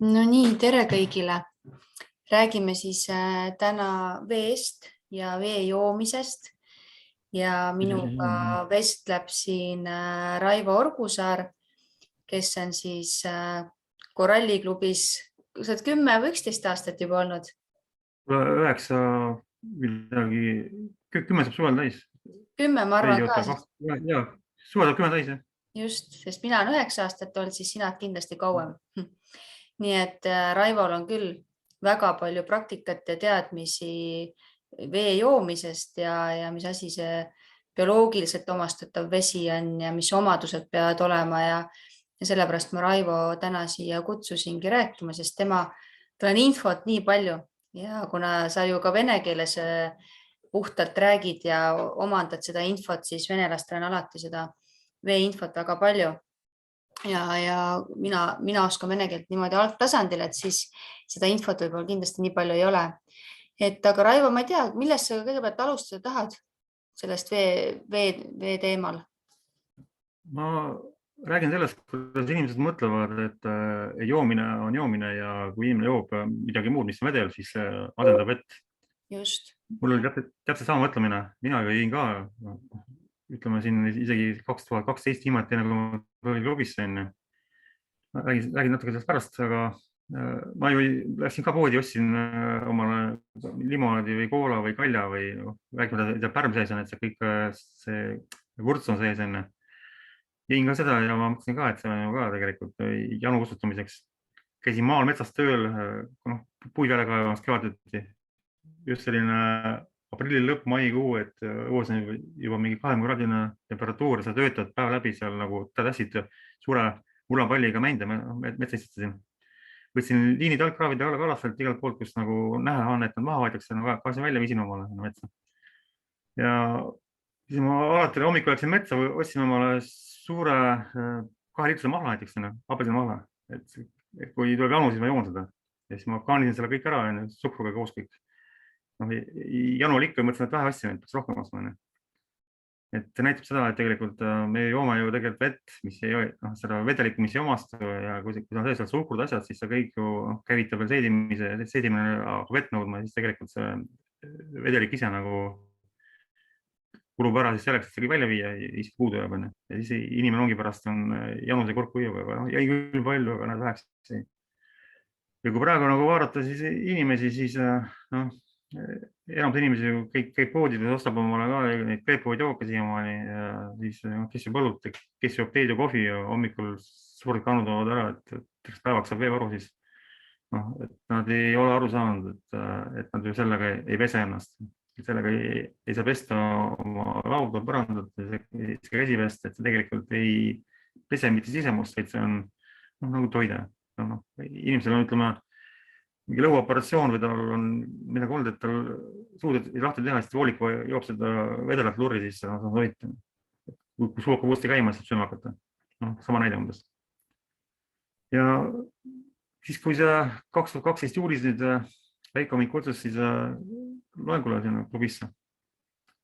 No nii, tere kõigile. Räägime siis täna veest ja vee joomisest ja minuga vestleb siin Raivo Orgusaar, kes on siis koralliklubis, sa oled 10 või 11 aastat juba olnud? 9 midagi, 10 saab suvel täis. 10, ma arvan ka. Jaa, suvel saab 10 täis, jah. Just, sest mina olen 9 aastat olnud, siis sina kindlasti kauem. Nii et Raivol on küll väga palju praktikat ja teadmisi vee joomisest ja mis asi see bioloogiliselt omastatav vesi on ja mis omadused peavad olema ja sellepärast ma Raivo täna siia kutsusingi rääkima, sest tal on infot nii palju ja kuna sa ju ka vene keeles puhtalt räägid ja omandad seda infot, siis venelastel on alati seda veeinfot väga palju. Ja mina oskan vene keelt niimoodi algtasandil, et siis seda infot võib-olla kindlasti nii palju ei ole. Aga Raivo, ma ei tea, millest sa kõigepealt alustada tahad sellest vee teemal? Ma räägin sellest, kuidas inimesed mõtlevad, et joomine on joomine ja kui inimene joob midagi muud, mis on vedel, siis asendab vett. Just. Mul oli täpselt sama mõtlemine. Mina jõin ka, ütleme siin isegi 2012 viimati, nagu ma klubis sain. Räägin natuke sellest pärast, aga ma ju läksin ka poodi, ostsin omale limonaadi või koola või kalja või rääkima pärm sees on, et see kõik see vurts on sees enne. Jõin ka seda ja ma mõtlesin ka, et see on ju ka tegelikult janu kustutamiseks. Käisin maal metsas tööl, puid välja kaevamas kevadeti. Just selline aprilli lõpp, maikuu, et õues on juba mingi 20-kraadine temperatuur, sa töötad päev läbi seal nagu tässid suure mullapalliga mände metsa istusin. Võtsin liinid algkraavide alla kalastelt igalt poolt, kus nagu näha on, et nad maha võetakse, kaasin välja, viisin omale metsa. Ja siis ma alati hommikul läksin metsa, ostsin omale suure 2-liitrise mahla näiteks, apelsini mahla. Et kui tuleb janu, siis ma joon seda. Ja siis ma kaanisin selle kõik ära, supruga koos kõik. Janu oli ikka, mõtlesin, et vähe asja, peaks rohkem ostma. Et see näitab seda, et tegelikult me joome ju tegelikult vett, mis ei ole, seda vedelikku, mis ei omastu ja kui on sealt suhkrud asjad, siis see kõik ju käivitab veel seedimine vett nõudma ja siis tegelikult see vedelik ise nagu kulub ära siis selleks, et see kõik välja viia ja siis puudu jääb. Ja siis inimene ongi pärast januse kurku ujub, aga jäi küll palju, aga näed väheks. Ja kui praegu nagu vaadata siis inimesi, siis enamad inimesi ju käib poodides, ostab omale ka neid peepoid jooke siiamaani ja siis kes ju põlud, kes joob teed ja kohvi ja hommikul suured kannud toovad ära, et päevaks saab veevaru siis. Et nad ei ole aru saanud, et nad ju sellega ei pese ennast. Sellega ei saa pesta oma lauda, põrandat, käsi pesta, et see tegelikult ei pese mitte sisemust, vaid see on nagu toide. Inimesel on, ütleme, mingi lõuoperatsioon või tal on midagi olnud, et tal suudab lahti teha, siis voolik joob seda vedelat lurri sisse, kui suu hakkab uuesti käima, siis sööma hakata. Sama näide umbes. Ja siis, kui see 2012 juulis nüüd Veiko mind kutsus, siis loengule sinna klubisse.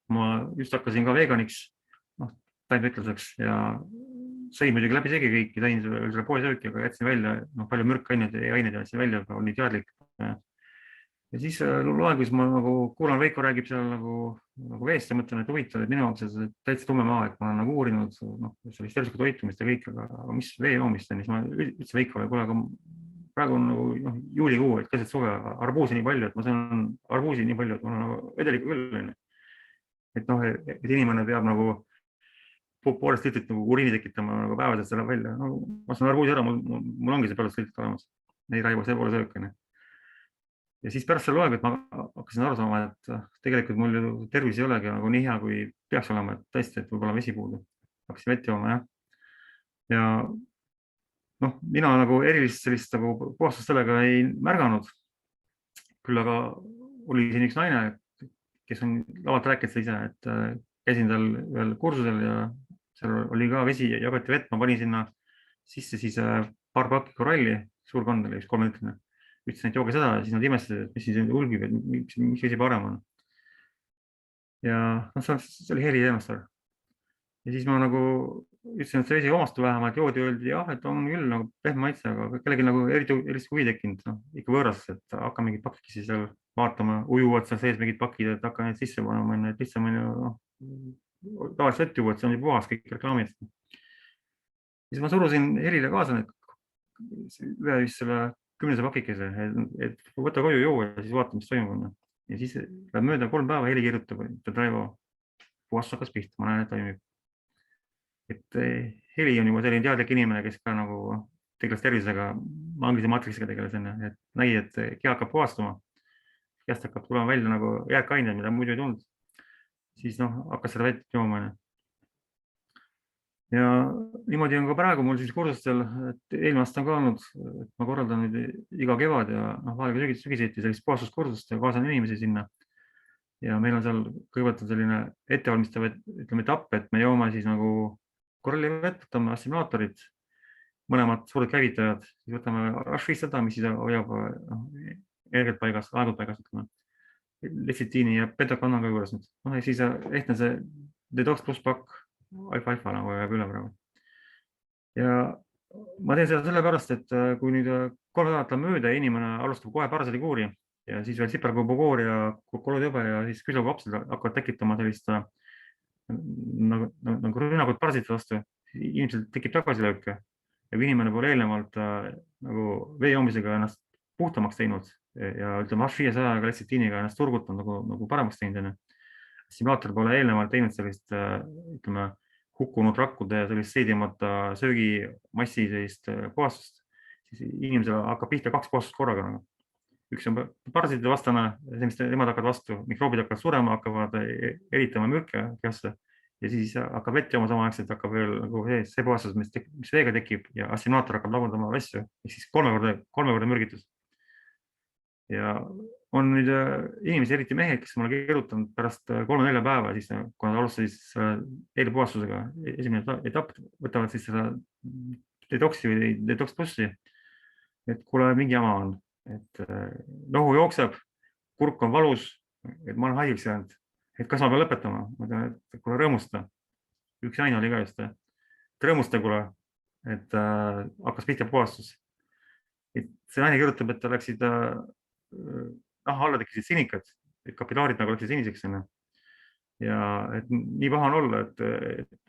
Ma just hakkasin ka veganiks, taimvetluseks ja sõin muidugi läbi segi kõiki, sain selle poesööki, aga jätsin välja palju mürkaineid ja jätsin välja, oli teadlik. Ja siis loengus ma kuulan, Veiko räägib seal nagu veest ja mõtlen, et huvitav, et minu jaoks see täitsa tumme maa, et ma olen uurinud sellist tervislikku toitumist ja kõik, aga mis vee joomist on, siis ma ütlesin Veikole, kuule, aga praegu on juulikuu, et keset suve, arbuusi nii palju, et ma saan arbuusi nii palju, et mul on vedelikku küll. Et inimene peab poolest liitrit uriini tekitama päevaselt selle välja. Ma saan arbuusi ära, mul ongi see poolest liitrit olemas. Ei Raivo, see pole söökene. Ja siis pärast selle loengut ma hakkasin aru saama, et tegelikult mul ju tervis ei olegi nii hea, kui peaks olema, et tõesti, et võib-olla vesi puudu. Hakkasin vett jooma, jah. Ja mina erilist sellist puhastust sellega ei märganud. Küll aga oli siin üks naine, kes on lavalt rääkinud seda ise, et käisin tal veel kursusel ja seal oli ka vesi ja jagati vett. Ma panin sinna sisse siis paar pakki koralli, suur kand oli, 3-liitrine. Ütlesin, et jooge seda ja siis nad imestasid, et mis siis ulgib, et miks vesi parem on. Ja see oli heli teemast. Ja siis ma ütlesin, et see vesi omastu vähemalt, joodi öeldi jah, et on küll nagu pehme maitse, aga kellelgi nagu eriti huvi tekkinud, ikka võõras, et hakka mingid pakikesi seal vaatama, ujuvad seal sees mingid pakid, et hakka neid sisse panema, et lihtsam on ju tavaliselt vett juua, et see on ju puhas kõik reklaamid. Siis ma surusin Helile kaasa ühe vist selle 10 pakikese, et võta koju joo ja siis vaata, mis toimub. Ja siis läheb mööda 3 päeva, Heli kirjutab, et Raivo, puhastus hakkas pihta, ma näen, et toimib. Et Heli on juba selline teadlik inimene, kes ka nagu tegeles tervisega, Anglise maatriksiga tegeles, et nägi, et keha hakkab puhastuma, kehast hakkab tulema välja nagu jääkained, mida muidu ei tulnud. Siis hakkas seda vett jooma. Ja niimoodi on ka praegu mul siis kursustel, et eelmine aasta on ka olnud, et ma korraldan nüüd iga kevad ja vahel sügiseti sellist puhastuskursust ja kaasan inimesi sinna. Ja meil on seal kõigepealt selline ettevalmistav, ütleme, etapp, et me joome siis nagu korralivett, võtame assimilaatorid, mõlemad suured käivitajad, siis võtame H500, mis siis hoiab energiat paigas, aegud paigas, ütleme. Letsitiini ja betakann on ka juures nüüd. Ja siis ehtne see Detox Plus pakk alfa nagu jääb üle praegu. Ja ma teen seda sellepärast, et kui nüüd 3 nädalat on mööda ja inimene alustab kohe parasitikuuri ja siis veel siperkubokoor ja kolotõbe ja siis küslakapsed hakkavad tekitama sellist nagu rünnakut parasite vastu, ilmselt tekib tagasilööke. Ja kui inimene pole eelnevalt nagu vee joomisega ennast puhtamaks teinud ja ütleme H500 letsitiiniga ennast turgutanud nagu paremaks teinud, simulaator pole eelnevalt teinud sellist, ütleme, hukkunud rakkude ja sellist seedimata söögimassi sellist puhastust, siis inimesel hakkab pihta 2 puhastust korraga. Üks on parasitide vastane, see, mis nemad hakkavad vastu, mikroobid hakkavad surema, hakkavad eritama mürke kehasse ja siis hakkab vett jooma samaaegselt, hakkab veel nagu see puhastus, mis veega tekib ja assimilaator hakkab lagundama asju, ehk siis 3 korda mürgitus. Ja on nüüd inimesi, eriti mehed, kes mulle kirjutanud pärast 3-4 päeva, siis kui nad alustasid eelpuhastusega, esimene etapp, võtavad siis seda detoksi või detox plussi, et kuule, mingi jama on, et nohu jookseb, kurk on valus, et ma olen haigeks jäänud, et kas ma pean lõpetama, ma tean, et kuule rõõmusta, üks naine oli ka just, et rõõmusta kuule, et hakkas pihta puhastus. Et see naine kirjutab, et ta läksid alla tekkisid sinikad, et kapilaarid nagu läksid siniseks. Ja et nii paha on olla, et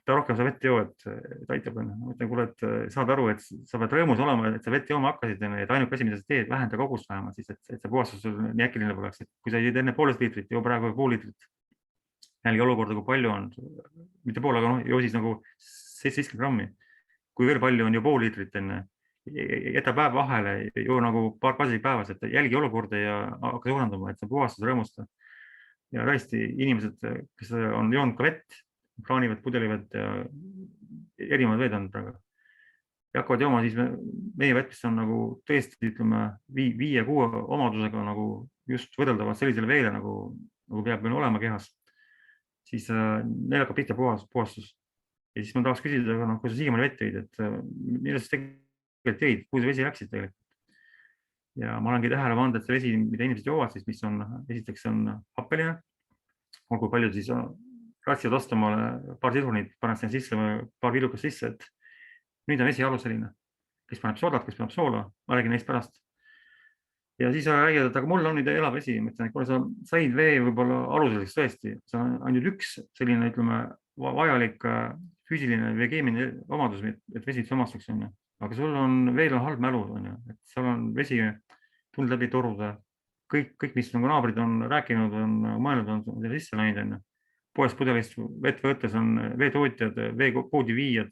ta rohkem sa vett joo, et aitab. Ma ütlen, kuule, et saad aru, et sa pead rõõmus olema, et sa vett jooma hakkasid, et ainuke asi, mida sa teed, vähenda kogust vähemalt, siis, et see puhastus nii äkiline poleks. Kui sa jõid enne 1,5 liitrit, joo praegu 0,5 liitrit. Jälgi olukorda, kui palju on, mitte pool, aga joo siis nagu 7 grammi. Kui veel palju on ju 0,5 liitrit enne. Jäta päev vahele, joo nagu paar klaasi päevas, et jälgi olukorda ja hakka suurendama, et see puhastus rõõmusta. Ja tõesti inimesed, kes on joonud ka vett, kraanivett, pudelivett ja erinevad veed on praegu. Ja hakkavad jooma, siis meie vett, mis on nagu tõesti, ütleme, 5-6 omadusega nagu just võrreldavad sellisele veele, nagu peab meil olema kehas, siis neil hakkab pihta puhastus. Ja siis ma tahaks küsida, kui sa siiamaani vett jõid, et millest teid, kuhu see vesi läksid tegelikult. Ja ma olengi tähele pannud, et see vesi, mida inimesed joovad, siis mis on, esiteks on happeline, olgu palju siis ratsivad ostamale paar sidrunit, paned sinna sisse või paar villukas sisse, et nüüd on vesi aluseline, kes paneb soodat, kes paneb soola, ma räägin neist pärast. Ja siis räägid, et aga mul on nüüd elav vesi, ma ütlen, et kui sa said vee võib-olla aluseks tõesti, see on ainult üks selline, ütleme, vajalik füüsiline või keemiline omadus, et vesi omastuks on. Aga sul on veel halb mälu, et seal on vesi tulnud läbi toruda. Kõik, mis nagu naabrid on rääkinud, on mõelnud, on selle sisse läinud. Poest pudelist vett võttes on veetootjad, veepoodi viijad,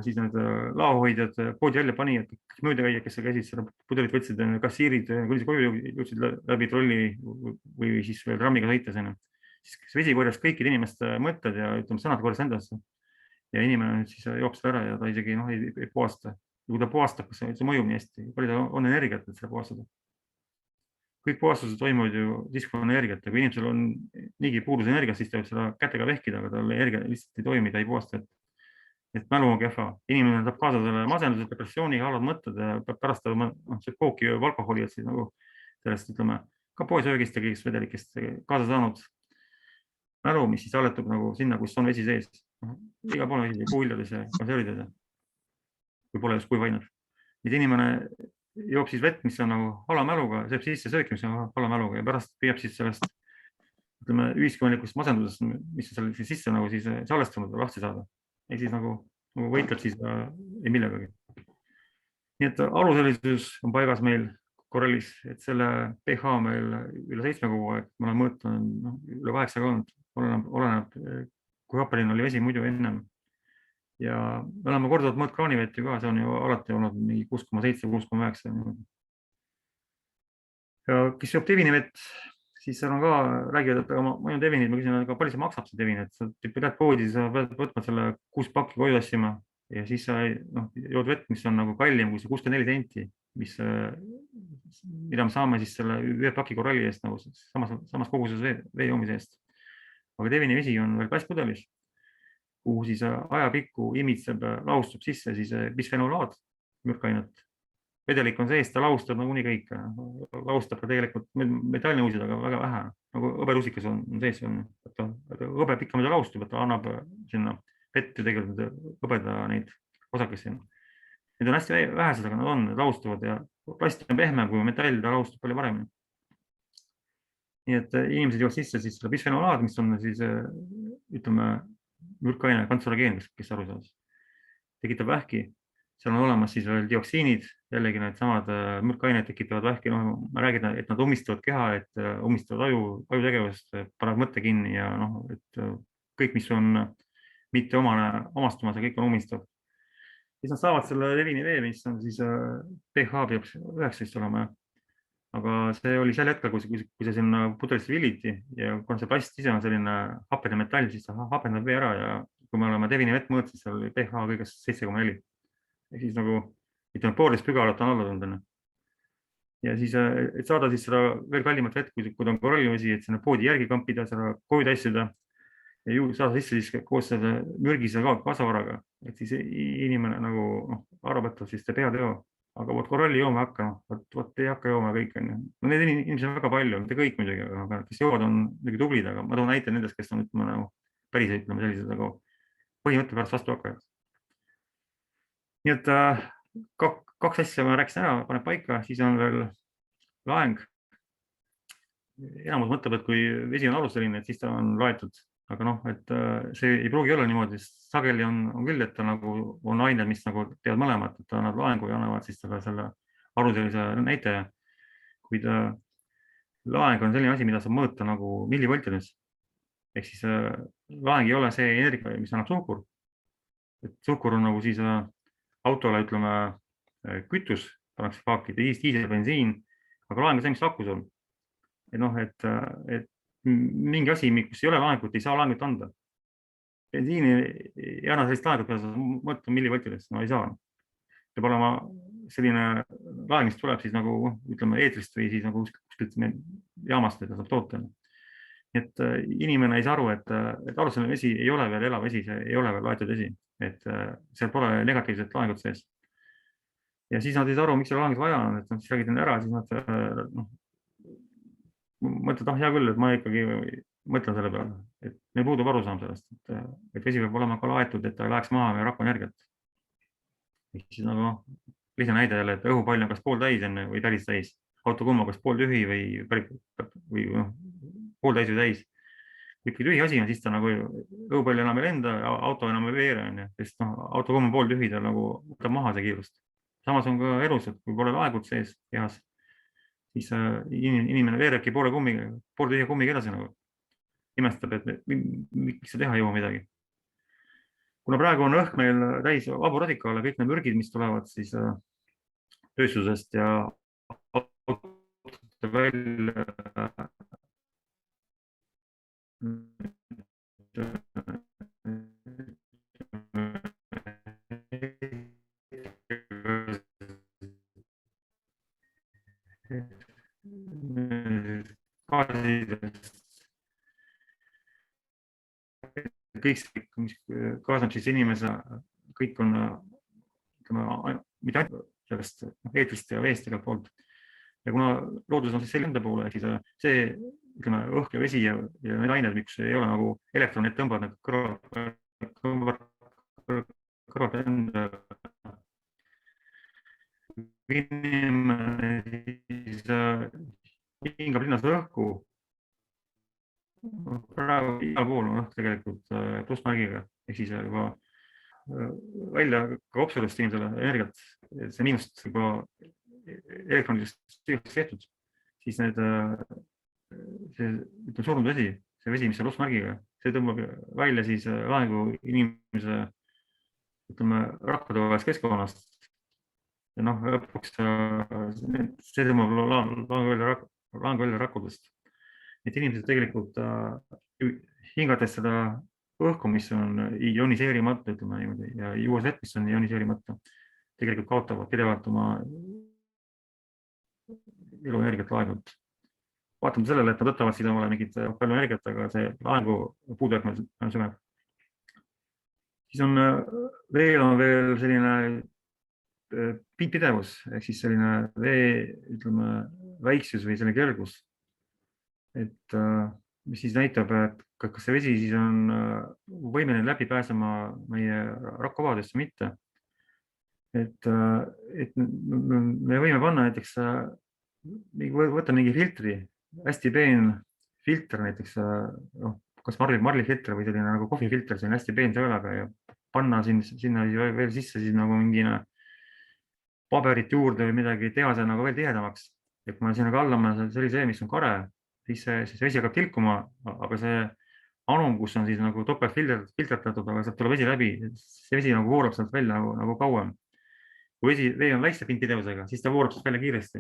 siis need laohoidjad, poodi välja panijad, kõik mööda käijad, kes käisid seda pudelit võtsid, kassiirid, kui see koju jõudsid läbi trolli või siis veel rammiga sõites. Siis vesi korjas kõikide inimeste mõtted ja ütleme, sõnad korjas endasse. Ja inimene siis joob seda ära ja ta isegi ei puhasta. Ja kui ta puhastab, kas see mõjub nii hästi, palju ta on energiat, et seda puhastada. Kõik puhastused toimuvad ju siis, kui on energiat. Ja kui inimesel on niigi puudus energiat, siis ta võib seda kätega vehkida, aga tal energia lihtsalt ei toimi, ta ei puhasta. Et mälu on kehva. Inimene saab kaasa selle masenduse, depressiooni, halvad mõtted ja pärast see kooki või alkoholi, et siis nagu sellest, ütleme, ka poesöögist ja kõigist vedelikest kaasa saanud mälu, mis siis aletub nagu sinna, kus on vesi sees. igal pool puuviljades ja konservides, kui pole just kuivained. Nüüd inimene joob siis vett, mis on nagu halamäluga, sööb sisse sööki, mis on halamäluga ja pärast püüab siis sellest ühiskondlikust masendusest, mis on seal sisse nagu siis salvestunud lahti saada. Ehk siis nagu võitleb siis ei millegagi. Nii et aluselisus on paigas meil korrallis, et selle pH meil üle 7 kogu aeg, ma olen mõõtnud üle 8 olnud, oleneb, kui happeline oli vesi muidu ennem. Ja me oleme korduvalt mõõt kraanivett ju ka, see on ju alati olnud 6,7, 6,9. Ja kes joob Devini vett, siis seal on ka, räägivad, et ma joon Devinit, ma küsin, aga palju see maksab see Devin, et sa lähed poodi, sa pead võtma selle 6 pakki koju tassima ja siis sa jood vett, mis on nagu kallim kui see 64 senti, mida me saame siis selle ühe paki korralli eest nagu samas koguses vee joomise eest. Aga Devini vesi on veel plastpudelis, kuhu siis ajapikku imitseb, laustub sisse siis bisfenolaad, mürkainet. Vedelik on sees, ta laustab nagunii kõike. Laustab ka tegelikult metallnõusid, aga väga vähe. Nagu hõberusikas on sees. Hõbe pikka, mida laustub, et ta annab sinna vette tegelikult hõbeda neid osakesi. Need on hästi vähesed, aga nad on, laustuvad ja plast on pehme, kui metall, ta laustub palju paremini. Nii et inimesed jõuavad sisse siis selle bisfenolaad, mis on siis, ütleme, mürkaine, kantserogeen, kes aru saab. Tekitab vähki. Seal on olemas siis veel dioksiinid, jällegi need samad mürkained tekitavad vähki. Ma räägin, et nad umistavad keha, et umistavad ajutegevust, paneb mõtte kinni ja et kõik, mis on mitte omastumas ja kõik on umistav. Siis nad saavad selle Devini vee, mis on siis pH peab 19 olema. Aga see oli sel hetkel, kui see sinna pudelisse villiti ja kui see plast ise on selline hapene metall, siis ta hapendab vee ära ja kui me oleme Devini vett mõõt, siis seal oli pH kõigest 7,4. Ehk siis nagu, ütleme, poolteist pügalat on alla tulnud. Ja siis, et saada siis seda veel kallimat vett, kui ta on korallivesi, et sinna poodi järgi kampida, seda koju tassida ja saada sisse siis koos selle mürgise kasvavaraga. Et siis inimene nagu arvab, et siis te pead joo. Aga koralli jooma hakka, võt ei hakka jooma kõik. Need inimesed on väga palju, mitte kõik muidugi, aga kes joovad on tublid, aga ma toon näite nendest, kes on päris sellised põhimõtte pärast vastu hakkajad. Nii et kaks asja ma rääkisin ära, paneb paika, siis on veel laeng. Enamus mõtleb, et kui vesi on aluseline, et siis ta on laetud. Aga et see ei pruugi olla niimoodi, sageli on küll, et ta nagu on ained, mis nagu teevad mõlemat, et nad laengu ja annavad siis selle aluselise näitaja. Kuid laeng on selline asi, mida saab mõõta nagu millivoltides. Ehk siis laeng ei ole see energia, mis annab suhkur. Et suhkur on nagu siis autole, ütleme, kütus, pannakse paaki, diiselbensiin, aga laeng on see, mis akus on. Et mingi asi, kus ei ole laengut, ei saa laengut anda. Bensiini ei anna sellist laengut, mida sa mõtled millivoltides, ei saa. Peab olema selline laeng, mis tuleb siis nagu, ütleme, eetrist või siis nagu kuskilt jaamast, et ta saab toota. Nii et inimene ei saa aru, et aluseline vesi ei ole veel elav vesi, see ei ole veel laetud vesi, et seal pole negatiivset laengut sees. Ja siis nad ei saa aru, miks selle laengut vaja on, et nad siis räägid ära, siis nad mõtled, hea küll, et ma ikkagi mõtlen selle peale, et meil puudub arusaam sellest, et vesi peab olema ka laetud, et ta ei läheks maha meie rakuenergiat. Siis nagu lihtne näide jälle, et õhupall on kas pool täis enne või päris täis. Autokumma kas pool tühi või pool täis või täis. Kui tühi asi on, siis ta nagu õhupall enam ei lenda, auto enam ei veere, sest autokumm on pool tühi, ta nagu võtab maha see kiirust. Samas on ka elus, et kui pole laegut sees kehas, siis inimene veerebki poole tühja kummiga edasi nagu. Imestab, et miks see teha ei jõua midagi. Kuna praegu on õhk meil täis vabu radikaale, kõik need mürgid, mis tulevad siis tööstusest ja välja kõik, mis kaasneb siis inimese, kõik on, ütleme, mitte ainult sellest eetrist ja veest igalt poolt. Ja kuna loodus on siis selle enda poole, siis see, ütleme, õhk ja vesi ja need ained, miks ei ole nagu elektronid tõmbavad need kõrval kõrvalt enda inimene siis hingab linnas õhku. Praegu igal pool on õhk tegelikult plussmärgiga, ehk siis juba välja ka obsudest inimesele energiat, see miinust juba elektronidest tehtud, siis need see surnud vesi, see vesi, mis on plussmärgiga, see tõmbab välja siis laengu inimese, ütleme, rakkude vahelist keskkonnast. Ja noh, lõpuks see tõmbab laengu välja rakkudest. Et inimesed tegelikult hingates seda õhku, mis on ioniseerimata, ütleme niimoodi, ja juues vett, mis on ioniseerimata, tegelikult kaotavad pidevalt oma eluenergiat laengult. Vaatamata sellele, et nad võtavad siin omale mingit palju energiat, aga see laengu puudujääk on süvenev. Siis on veel selline pidevus, ehk siis selline vee, ütleme, väiksus või selline kergus. Et mis siis näitab, et kas see vesi siis on võimeline läbi pääsema meie rakkuvadesse või mitte. Et me võime panna näiteks, võtta mingi filtri, hästi peen filter näiteks, kas marlifilter või selline nagu kohvifilter, see on hästi peen sõelaga ja panna sinna veel sisse siis nagu mingine paberit juurde või midagi tehase nagu veel tihedamaks. Et kui me sinna kallame sellise, mis on kare, siis see vesi hakkab tilkuma, aga see anum, kus on siis nagu topelt filtratatud, aga sealt tuleb vesi läbi, see vesi nagu voolab sealt välja nagu kauem. Kui vee on väikse pindpidevusega, siis ta voolab sealt välja kiiresti.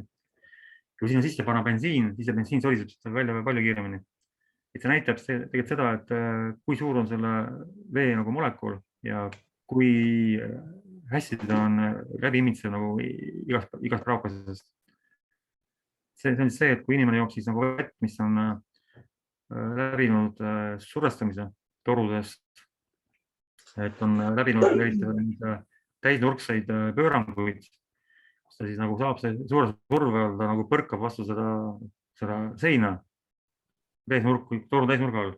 Kui sinna sisse panna bensiin, siis see bensiin soliseb sealt välja palju kiiremini. Et see näitab tegelikult seda, et kui suur on selle vee nagu molekul ja kui hästi ta on läbi imitsev nagu igast praukasest. See on see, et kui inimene joob siis nagu vett, mis on läbinud survestamise torudest, et on läbinud täisnurkseid pööranguid, kus ta siis nagu saab see suure surve all, ta nagu põrkab vastu seda seina, toru täisnurga all,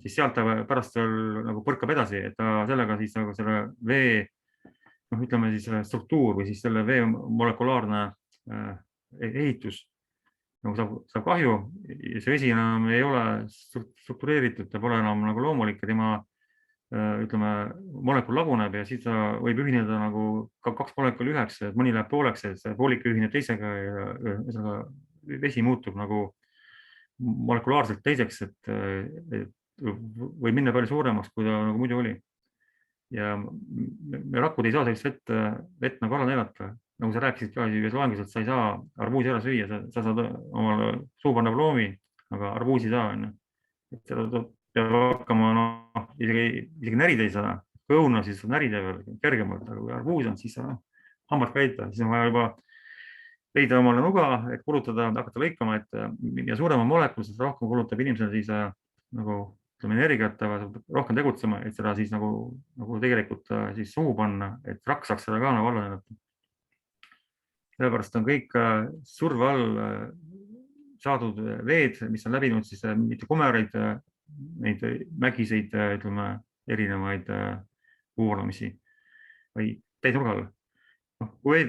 siis sealt ta pärast nagu põrkab edasi, et ta sellega siis nagu selle vee, ütleme siis struktuur või siis selle vee molekulaarne ehitus nagu saab kahju ja see vesi enam ei ole struktureeritud, ta pole enam nagu loomulik ja tema, ütleme, molekul laguneb ja siis ta võib ühineda nagu kaks molekuli üheks, et mõni läheb pooleks, et see poolik ühineb teisega ja vesi muutub nagu molekulaarselt teiseks, et võib minna palju suuremaks, kui ta nagu muidu oli. Ja me rakud ei saa sellist vett nagu alla neelata. Nagu sa rääkisid ka ühes loengus, et sa ei saa arbuusi ära süüa, sa saad omale suu panna ploomi, aga arbuusi ei saa. Seda peab hakkama, isegi närida ei saa. Kui õuna, siis saab närida veel kergemalt, aga kui arbuus on, siis sa hambad käita. Siis on vaja juba leida omale nuga, et kulutada, hakata lõikama, et ja suurema molekul, sest rohkem kulutab inimesele siis nagu energiat, rohkem tegutsema, et seda siis nagu tegelikult siis suhu panna, et rakk saaks seda ka nagu alla näidata. Sellepärast on kõik surve all saadud veed, mis on läbinud siis mitte kumeraid, neid mägiseid, ütleme, erinevaid voolamisi või täisnurga all. Kui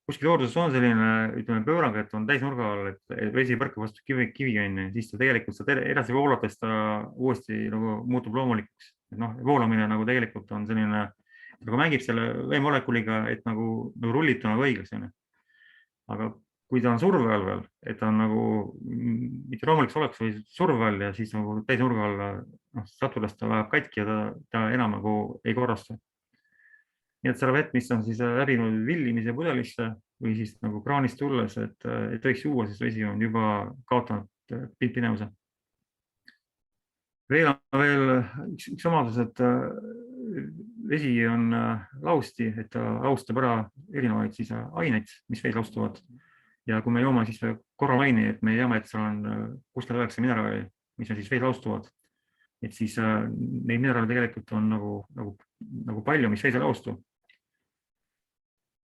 kuskil looduses on selline, ütleme, pöörang, et on täisnurga all, et vesi põrkab vastu kivi on, siis ta tegelikult saab edasi voolates ta uuesti nagu muutub loomulikuks. Voolamine nagu tegelikult on selline, nagu mängib selle veemolekuliga, et nagu rullita nagu õigeks. Aga kui ta on surve all veel, et ta on nagu mitte loomuliks oleks või surve all ja siis nagu täisnurga all satudes ta läheb katki ja ta enam nagu ei korrastu. Nii et selle vett, mis on siis läbinud villimise pudelisse või siis nagu kraanist tulles, et võiks juua, siis vesi on juba kaotanud pinevuse. Veel üks omadus, et vesi on lausti, et ta laustab ära erinevaid siis aineid, mis vees laustuvad. Ja kui me joome siis korralaini, et me teame, et seal on 69 mineraali, mis on siis vees laustuvad, et siis neid mineraale tegelikult on nagu palju, mis vees ei laustu.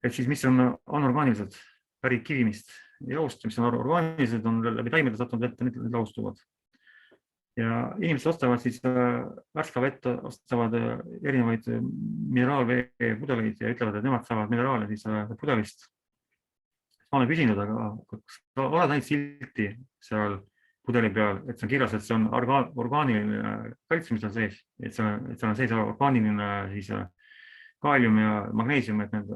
Et siis mis on anorgaanilised, pärit kivimist ei laustu, mis on orgaanilised, on läbi taimede sattunud vette, need laustuvad. ja inimesed ostavad siis värska vett, ostavad erinevaid mineraalvee pudeleid ja ütlevad, et nemad saavad mineraale siis pudelist. Ma olen küsinud, aga kas sa oled näinud silti seal pudeli peal, et see on kirjas, et see on orgaaniline kaltsium, mis on sees, et seal on sees orgaaniline siis kaalium ja magneesium, et need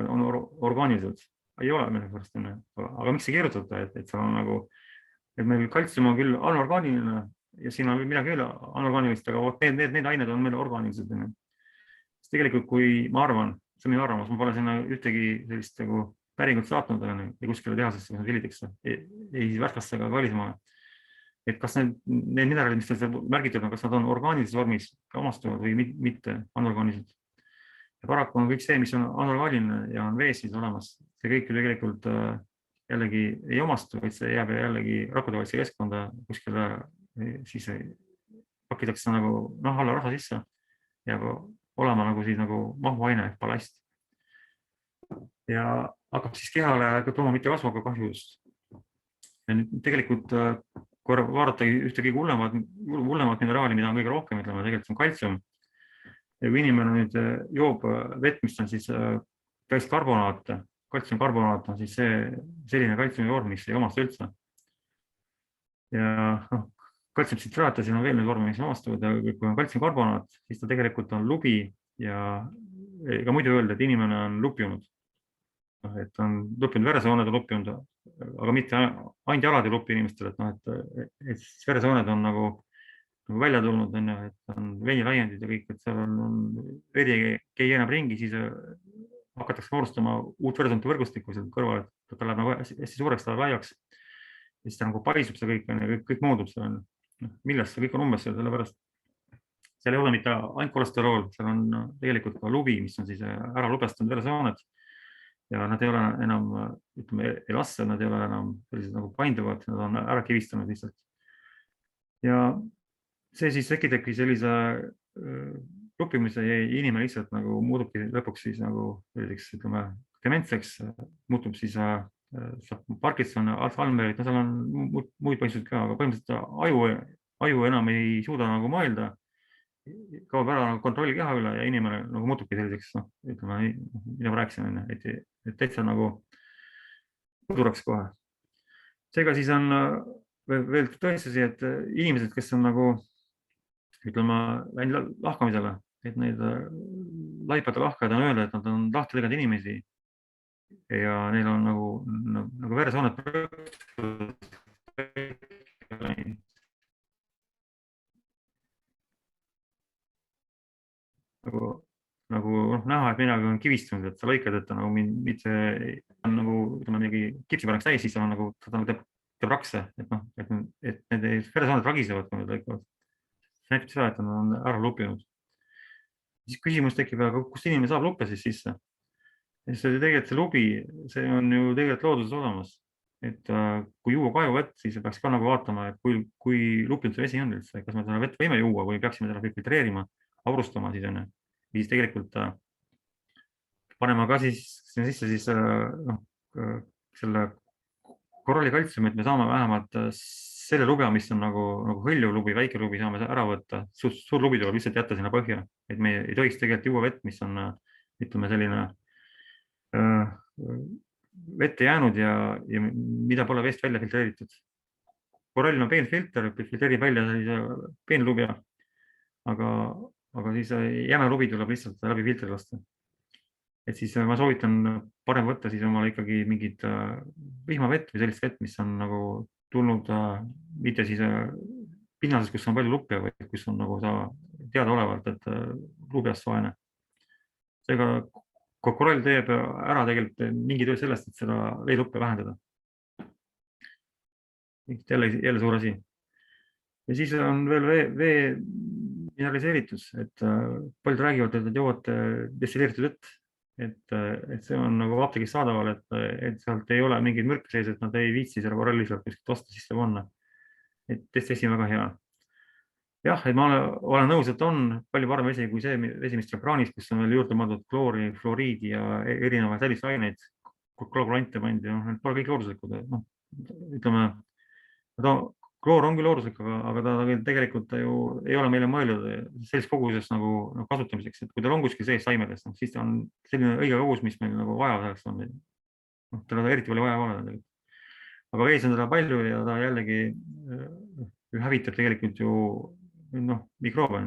on orgaanilised. Ei ole minu pärast, aga miks ei kirjutada, et seal on nagu, et meil kaltsium on küll anorgaaniline ja siin on midagi veel anorgaanilist, aga need ained on meil orgaanilised. Sest tegelikult, kui ma arvan, see on minu arvamus, ma pole sinna ühtegi sellist nagu päringut saatnud ja kuskile tehasesse, kus nad tellitakse, ei Värskasse ega välismaale. Et kas need mineraalid, mis seal märgitud on, kas nad on orgaanilises vormis ka omastuvad või mitte anorgaanilised. Ja paraku on kõik see, mis on anorgaaniline ja on vees siis olemas, see kõik ju tegelikult jällegi ei omastu, vaid see jääb jällegi rakkudevahelisse keskkonda kuskile, siis pakitakse nagu alla raha sisse, jääb olema nagu siis nagu mahuaine ehk ballast. Ja hakkab siis kehale tooma mitte kasvaga kahjust. Ja nüüd tegelikult, kui vaadata ühte kõige hullemat mineraali, mida on kõige rohkem, ütleme, tegelikult on kaltsium. Ja kui inimene nüüd joob vett, mis on siis kaltsiumkarbonaat, kaltsiumkarbonaat on siis selline kaltsiumivorm, mis ei omasta üldse. Ja kaltsiumtsitraat ja siin on veel need vormi, mis omastuvad, ja kui on kaltsiumkarbonaat, siis ta tegelikult on lubi ja ega muidu öelda, et inimene on lupjunud. Et on lupjunud veresooned, on lupjunud, aga mitte ainult jalad ei lupi inimestele, et veresooned on nagu välja tulnud, et on veinilaiendid ja kõik, et seal on veri ei enam ringi, siis hakatakse moodustama uut veresoonte võrgustikku seal kõrval, et ta läheb nagu hästi suureks, ta läheb laiaks. Ja siis ta nagu paisub see kõik moodub seal. Millest see kõik on umbes sellepärast. Seal ei ole mitte ainult kolesterool, seal on tegelikult ka lubi, mis on siis ära lubestanud veresooned. Ja nad ei ole enam, ütleme, elasse, nad ei ole enam sellised nagu painduvad, nad on ära kivistanud lihtsalt. Ja see siis tekitabki sellise lupimise ja inimene lihtsalt nagu muudubki lõpuks siis nagu selliseks, ütleme, dementseks, muutub siis Parkinson, Alzheimerit, seal on muid põhjuseid ka, aga põhimõtteliselt aju enam ei suuda nagu mõelda, kaob ära nagu kontrolli keha üle ja inimene nagu muutubki selliseks, ütleme, mida ma rääkisin, et täitsa nagu puduraks kohe. Seega siis on veel tõestasid, et inimesed, kes on nagu, ütleme, läinud lahkamisele, et neid laipade lahkajad on öelda, et nad on lahti lõiganud inimesi ja neil on nagu veresooned nagu näha, et midagi on kivistunud, et sa lõikad, et ta nagu mitte on nagu, ütleme, mingi kipsiparaks täis, siis on nagu, ta teeb rakse, et need veresooned ragisevad, kui nad lõikavad. See näitab seda, et nad on ära lupinud. Siis küsimus tekib, aga kust inimene saab luppe siis sisse? See tegelikult see lubi, see on ju tegelikult looduses olemas. Et kui juua kaevuvett, siis peaks ka nagu vaatama, et kui lupinud see vesi on üldse, kas me seda vett võime juua või peaksime seda filtreerima, aurustama siis enne. Siis tegelikult panema ka siis sisse siis selle korrali kaltsiumi, et me saame vähemalt selle lubja, mis on nagu hõljuv lubi, väike lubi saame ära võtta. Suur lubi tuleb lihtsalt jätta sinna põhja, et me ei tohiks tegelikult juua vett, mis on, ütleme, selline vette jäänud ja mida pole veest välja filtreeritud. Korall on peenfilter, filtreerib välja peenlubja, aga siis jäme lubi tuleb lihtsalt läbi filtri lasta. Et siis ma soovitan parem võtta siis omale ikkagi mingid vihmavett või sellist vett, mis on nagu tulnud mitte siis pinnases, kus on palju lupja, või kus on nagu teadaolevalt, et lubjast vaene. Seega korall teeb ära tegelikult mingi töö sellest, et seda veeluppe vähendada. Jälle suur asi. Ja siis on veel vee mineraliseeritus, et paljud räägivad, et nad joovad destilleeritud vett, et see on nagu apteegis saadaval, et sealt ei ole mingeid mürke sees, et nad ei viitsi selle koralli sealt kuskilt osta sisse panna. Et testi on väga hea. Jah, et ma olen nõus, et on palju parem vesi kui see vesi, mis on kraanis, kus on veel juurde mõeldud kloori, fluoriidi ja erinevaid säilisaineid, klorante pandi, need pole kõik looduslikud. Ütleme, kloor on küll looduslik, aga ta tegelikult ta ju ei ole meile mõeldud sellises koguses nagu kasutamiseks, et kui tal on kuskil sees taimedes, siis ta on selline õige kogus, mis meil nagu vaja selleks on. Tal eriti palju vaja pole. Aga vees on teda palju ja ta jällegi hävitab tegelikult ju mikroobe.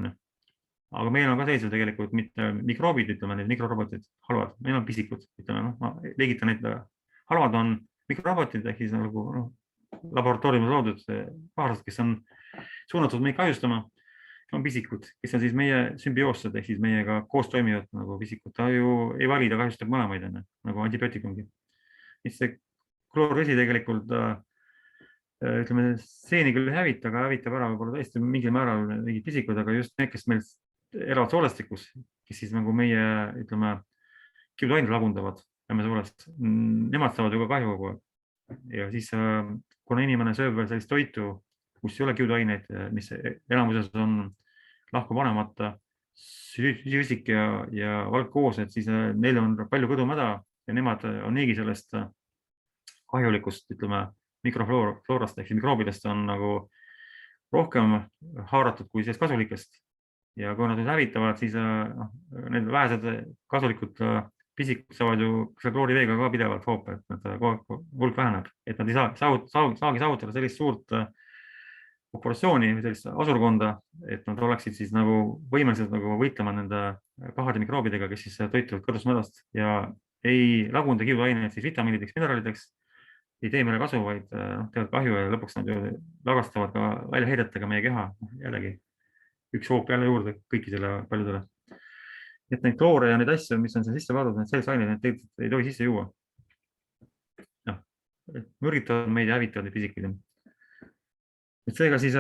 Aga meil on ka sellised tegelikult mitte mikroobid, ütleme, need mikrorobotid, halvad, meil on pisikud, ütleme, ma liigitan neid, halvad on mikrorobotid ehk siis nagu laboratooriumis loodud paarsed, kes on suunatud meid kahjustama, on pisikud, kes on siis meie sümbioossed ehk siis meiega koos toimivad nagu pisikud. Ta ju ei vali, ta kahjustab mõlemaid, nagu antibiootikumgi. See kloorvesi tegelikult ütleme, seeni küll ei hävita, aga hävitab ära võib-olla tõesti mingil määral mingid pisikud, aga just need, kes meil elavad soolestikus, kes siis nagu meie, ütleme, kiuduained lagundavad soolest, nemad saavad ju ka kahju kogu aeg. Ja siis, kuna inimene sööb veel sellist toitu, kus ei ole kiuduaineid, mis enamuses on lahku panemata, süsik ja valk koos, et siis neil on palju kõdumäda ja nemad on niigi sellest kahjulikust, ütleme, mikrofloorast ehk mikroobidest on nagu rohkem haaratud kui sellest kasulikest. Ja kui nad hävitavad, siis need vähesed kasulikud pisikud saavad ju klooriveega ka pidevalt hoope, et nad hulk väheneb, et nad ei saagi saavutada sellist suurt populatsiooni või sellist asurkonda, et nad oleksid siis nagu võimelised nagu võitlema nende pahade mikroobidega, kes siis toituvad kõrvusmädast ja ei lagunda kiuduaineid siis vitamiinideks, mineraalideks, ei tee meile kasu, vaid teevad kahju ja lõpuks nad ju lagastavad ka väljaheidetega meie keha. Jällegi üks hoop jälle juurde kõikidele paljudele. Et neid kloore ja neid asju, mis on siin sisse vaadud, need sellised ained, need ei tohi sisse juua. Mürgitavad meid ja hävitavad neid pisikuid. Et seega siis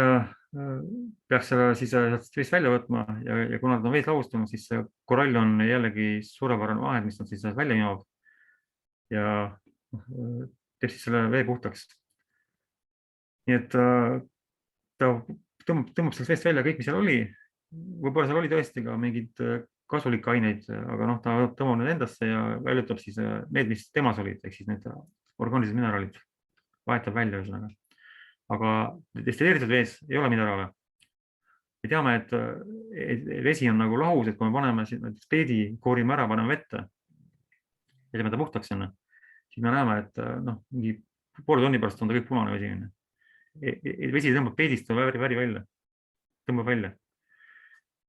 peaks selle siis veest välja võtma ja kuna nad on vees laustunud, siis korall on jällegi suurepärane vahend, mis on siis välja jõuab ja teeb siis selle vee puhtaks. Nii et ta tõmbab sellest veest välja kõik, mis seal oli. Võib-olla seal oli tõesti ka mingid kasulikke aineid, aga ta tõmbab need endasse ja väljutab siis need, mis temas olid, ehk siis need orgaanilised mineraalid vahetab välja ühesõnaga. Aga destilleeritud vees ei ole mineraale. Me teame, et vesi on nagu lahus, et kui me paneme peedi, koorime ära, paneme vette ja teeme ta puhtaks, siis me näeme, et mingi poole tunni pärast on ta kõik punane vesi. Vesi tõmbab peedist väri välja, tõmbab välja.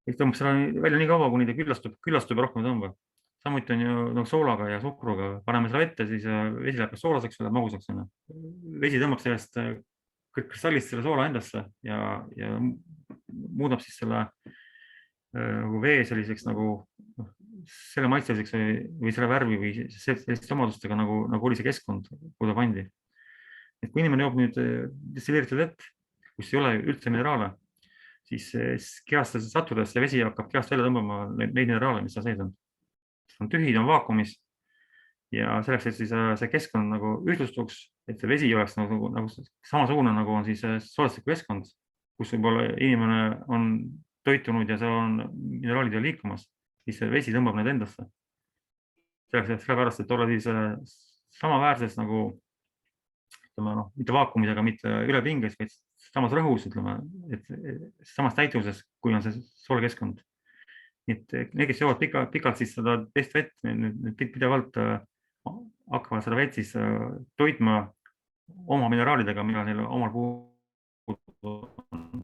Tõmbab selle välja nii kaua, kuni ta küllastub ja rohkem tõmbab. Samuti on ju soolaga ja suhkruga. Paneme selle vette, siis vesi läheb soolaseks või magusaks. Vesi tõmbab sellest kristallist selle soola endasse ja muudab siis selle vee selliseks nagu selle maitseliseks või selle värvi või selliste omadustega nagu oli see keskkond, kuhu ta pandi. Et kui inimene joob nüüd destilleeritud vett, kus ei ole üldse mineraale, siis kehast sattudes see vesi hakkab kehast välja tõmbama neid mineraale, mis seal sees on. On tühid, on vaakumis ja selleks, et siis see keskkond nagu ühtlustuks, et see vesi oleks nagu samasugune, nagu on siis soolestiku keskkond, kus võib-olla inimene on toitunud ja seal on mineraalid liikumas, siis see vesi tõmbab need endasse. Sellepärast, et olla siis samaväärses nagu mitte vaakumis, aga mitte ülepinges, vaid samas rõhus, ütleme, et samas täituses, kui on see soolekeskkond. Need, kes joovad pikalt siis seda testvett, need pidevalt hakkavad seda vett siis toitma oma mineraalidega, mida neil omal puudu on.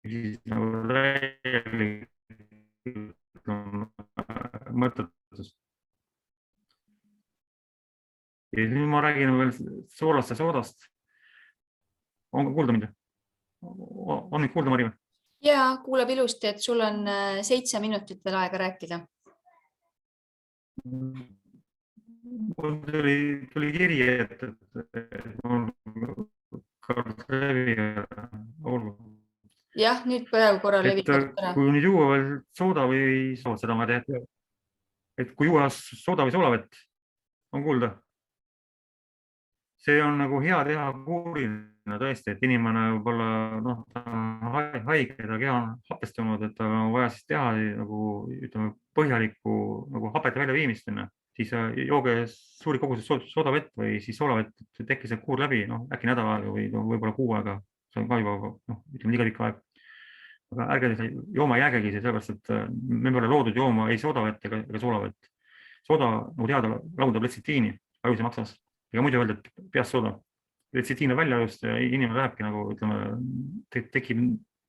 Siis nagu täielik mõttetus. Ja nüüd ma räägin veel soolast ja soodast. On ka kuulda mind? On nüüd kuulda, Mari? Jaa, kuulab ilusti, et sul on 7 minutit veel aega rääkida. Mul tuli kiri, et jah, nüüd praegu korra levitatud ära. Kui nüüd juua veel sooda või sood, seda ma tean. Et kui juua sooda või soolavett, on kuulda? See on nagu hea teha kuurina tõesti, et inimene võib-olla haige, ta keha on hapestunud, et ta on vaja siis teha nagu, ütleme, põhjalikku nagu hapete väljaviimist. siis jooge suuri koguseid soodavett või siis soolavett, tekkis see kuur läbi, äkki nädal aega või võib-olla kuu aega, see on ka juba ütleme liiga pikk aeg. Aga ärge jooma jäägegi, sellepärast et me pole loodud jooma ei soodavett ega soolavett. Sooda, nagu teada, laudab letsitiini ajuse maksas, ega muidu öelda, et peast sooda. Letsitiin on välja ajust ja inimene lähebki nagu, ütleme, tekib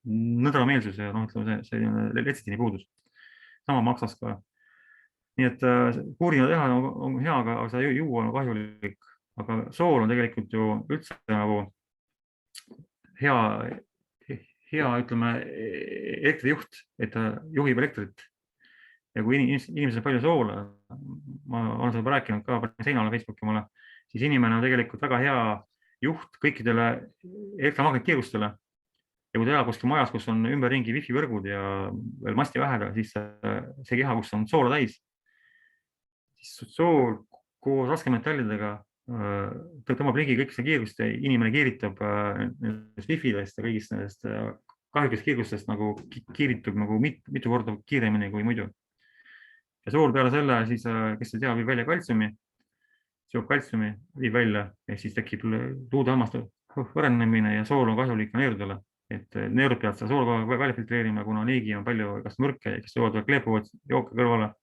nõdrameelsus ja ütleme, see letsitiini puudus. Sama maksas ka. Nii et kuurina teha on hea, aga seda juua on kahjulik. Aga sool on tegelikult ju üldse nagu hea, ütleme, elektrijuht, et ta juhib elektrit. Ja kui inimesel on palju soola, ma olen seda rääkinud ka seinale Facebooki mulle, siis inimene on tegelikult väga hea juht kõikidele elektromagnetkiirustele. Ja kui ta elab kuskil majas, kus on ümberringi wifi võrgud ja veel masti vähega, siis see keha, kus on soola täis, siis sool koos raskemetallidega tõmbab ligi kõik see kiirust ja inimene kiiritab wifi-dest ja kõigist nendest kahjulikest kiirustest nagu kiiritub nagu mitu korda kiiremini kui muidu. Ja sool peale selle, siis, kes ei tea, viib välja kaltsiumi, seob kaltsiumi, viib välja ja siis tekib luudehammaste võrenemine ja sool on kahjulik neerudele. Et neerud peavad seda soola välja filtreerima, kuna niigi on palju kas mürke, kes joovad kleepuvad jooke kõrvale,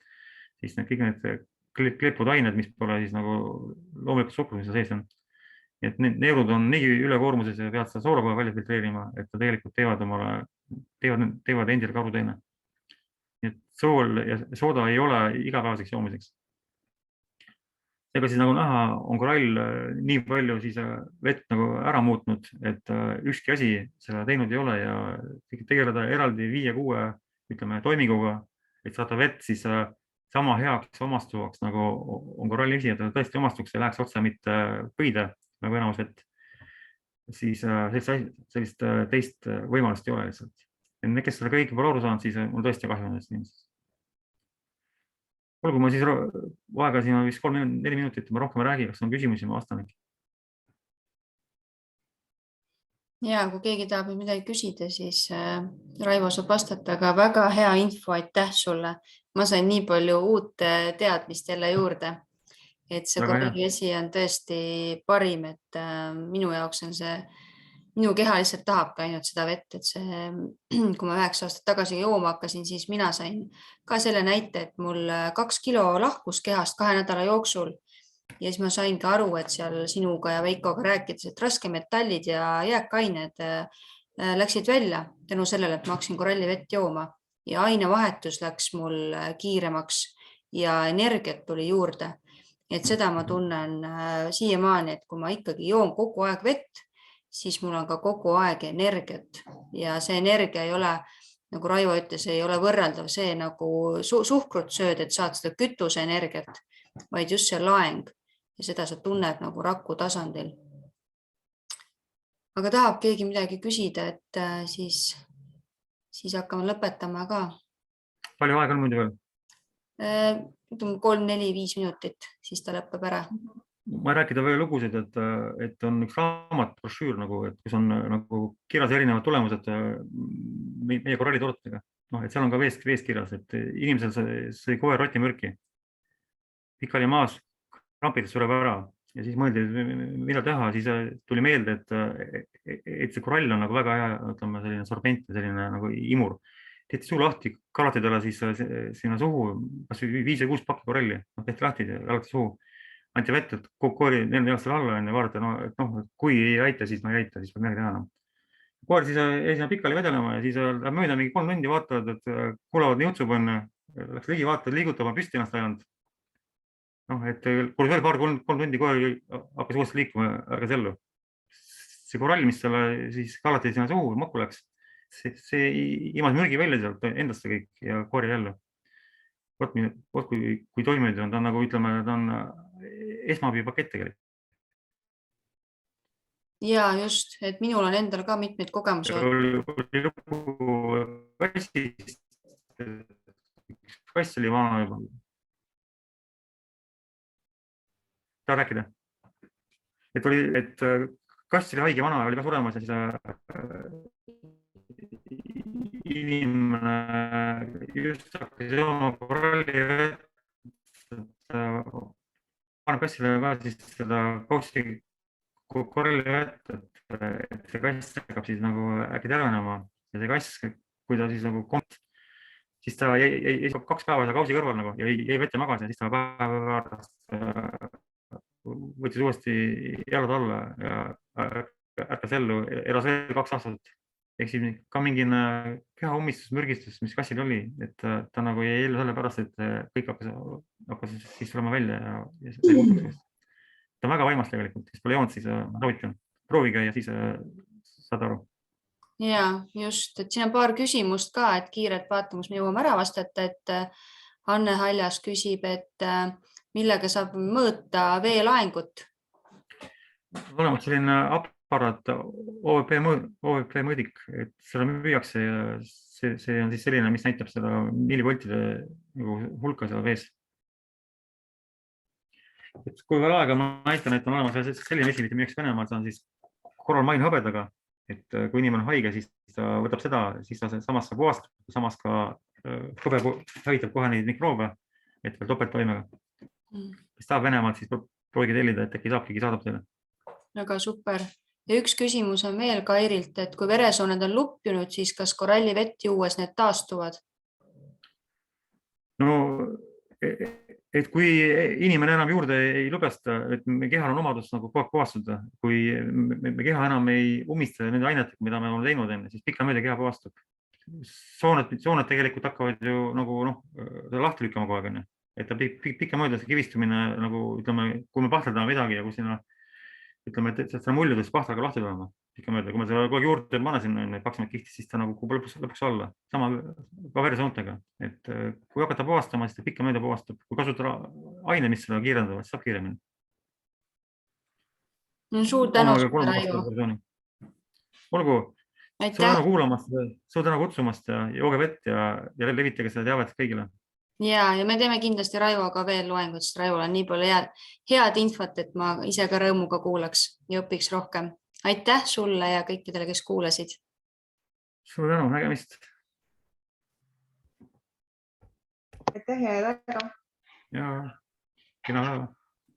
siis kõik need kleepud ained, mis pole siis nagu loomulikult suhkrus, mis sees on. Et neerud on niigi ülekoormuses ja peavad seda soola välja filtreerima, et ta tegelikult teevad endile karuteene. Nii et sool ja sooda ei ole igapäevaseks joomiseks. Ega siis nagu näha, on korall nii palju siis vett nagu ära muutnud, et ükski asi seda teinud ei ole ja tegeleda eraldi 5-6 ütleme toiminguga, et saada vett siis sama heaks omastuvaks nagu on koralli isi, et ta tõesti omastuks ja läheks otse mitte põide nagu enamus vett. Siis sellist teist võimalust ei ole lihtsalt. Ja need, kes seda kõike pole aru saanud, siis mul tõesti kahju nendest inimesest. Olgu, ma siis aega siin on vist 3-4 minutit, ma rohkem räägi, kas on küsimusi, ma vastan. Ja kui keegi tahab midagi küsida, siis Raivo saab vastata, aga väga hea info, aitäh sulle. Ma sain nii palju uut teadmist jälle juurde, et see koralli vesi on tõesti parim, et minu jaoks on see, minu keha lihtsalt tahabki ainult seda vett, et see, kui ma 9 aastat tagasi jooma hakkasin, siis mina sain ka selle näite, et mul 2 kilo lahkus kehast 2 nädala jooksul ja siis ma saingi aru, et seal sinuga ja Veikoga rääkides, et raskemetallid ja jääkained läksid välja tänu sellele, et ma hakkasin koralli vett jooma ja ainevahetus läks mul kiiremaks ja energiat tuli juurde. Et seda ma tunnen siiamaani, et kui ma ikkagi joon kogu aeg vett, siis mul on ka kogu aeg energiat ja see energia ei ole, nagu Raivo ütles, ei ole võrreldav see nagu suhkrut sööd, et saad seda kütuseenergiat, vaid just see laeng ja seda sa tunned nagu raku tasandil. Aga tahab keegi midagi küsida, et siis hakkame lõpetama ka. Palju aega on muidu veel? 3-4-5 minutit, siis ta lõpeb ära. Ma rääkida veel lugusid, et on üks raamat, brošüür, kus on nagu kirjas erinevad tulemused meie korallitoodetega. Et seal on ka veest kirjas, et inimesel sai koer rotimürki. Pikali maas, krampides sureb ära ja siis mõeldi, mida teha, siis tuli meelde, et see korall on nagu väga hea, ütleme, selline sorbent, selline nagu imur. Tehti suu lahti, kalati talle siis sinna suhu, kas 5 või 6 pakki koralli, tehti lahti ja kalati suhu. Anti vett, et koori neljast alla ja vaadata, kui ei aita, siis ma ei aita, siis peab midagi teha. Koer siis jäi sinna pikali vedelema ja siis läheb mööda mingi 3 tundi vaatavad, et kuulavad nii jutsub on, läks ligi vaatavad, liigutab, on püsti ennast ajanud. Et kui veel 3 tundi koer hakkas uuesti liikuma, ärgas ellu. See korall, mis selle siis kalati sinna suhu, makku läks, see imas mürgi välja sealt endasse kõik ja koeri ellu. Kui toiminud on, ta on nagu, ütleme, ta on esmaabipakett tegelikult. Ja just, et minul on endal ka mitmeid kogemusi. Kass oli vana juba. Taha rääkida? Et kass oli haige vana, oli ka suremas ja siis inimene just hakkas jooma koralli vett, panen kassile ka siis seda kaussi korrali vett, et see kass hakkab siis nagu äkki tärvenema ja see kass, kui ta siis nagu siis ta jäi 2 päeva seal kausi kõrval nagu ja jäi vette magas ja siis ta päeva võttis uuesti jalad alla ja ärkas ellu, elas veel 2 aastat. Ehk siis ka mingine kehaummistus, mürgistus, mis kassil oli, et ta nagu jäi ellu selle pärast, et kõik hakkas siis tulema välja ja see muutuks. Ta on väga vaimas tegelikult, kes pole joonud, siis soovitan. Proovige ja siis saad aru. Ja just, et siin on paar küsimust ka, et kiiret vaatamus me jõuame ära vastata, et Anne Haljas küsib, et millega saab mõõta veelaengut? Olemas selline aparaat, OVP mõõdik, et seda müüakse ja see on siis selline, mis näitab seda millivoltide hulka seal vees. Et kui veel aega ma näitan, et on olemas selline asi, mida müüakse Venemaal, see on siis korralmain hõbedaga, et kui inimene on haige, siis ta võtab seda, siis ta samas puhastab, samas ka hõbe hävitab kohe neid mikroobe, et veel topelttoimega. Kes tahab Venemaalt, siis proovige tellida, et äkki saab, keegi saadab teile. Väga super. Ja üks küsimus on veel Kairilt, et kui veresooned on lupjunud, siis kas koralli vett juues need taastuvad? No, et kui inimene enam juurde ei lõbesta, et me kehal on omadus nagu puhastuda, kui me keha enam ei ummista nende ainetega, mida me oleme teinud enne, siis pikkamööda keha puhastub. Sooned tegelikult hakkavad ju nagu lahti lükkama kogu aeg, et pikkamööda see kivistumine nagu ütleme, kui me pahterdame midagi ja kui sinna ütleme, et seda muljudest pahtraga lahti tulema pikkamööda, kui me seda kogu aeg juurde panna sinna 20 kihti, siis ta nagu kukub lõpuks alla. Sama ka veresoontega, et kui hakata puhastama, siis ta pikkamööda puhastab. Kui kasutada aine, mis seda kiirendavad, saab kiiremini. Suur tänu, Raivo. Olgu, Aitäh. suur tänu kuulamast, suur tänu kutsumast ja jooge vett ja levitage seda teavet kõigile. Ja me teeme kindlasti Raivoga veel loengut, sest Raivol on nii palju head infot, et ma ise ka rõõmuga kuulaks ja õpiks rohkem. Aitäh sulle ja kõikidele, kes kuulasid. Suur tänu, nägemist. Aitäh ja väga. Ja kena päeva.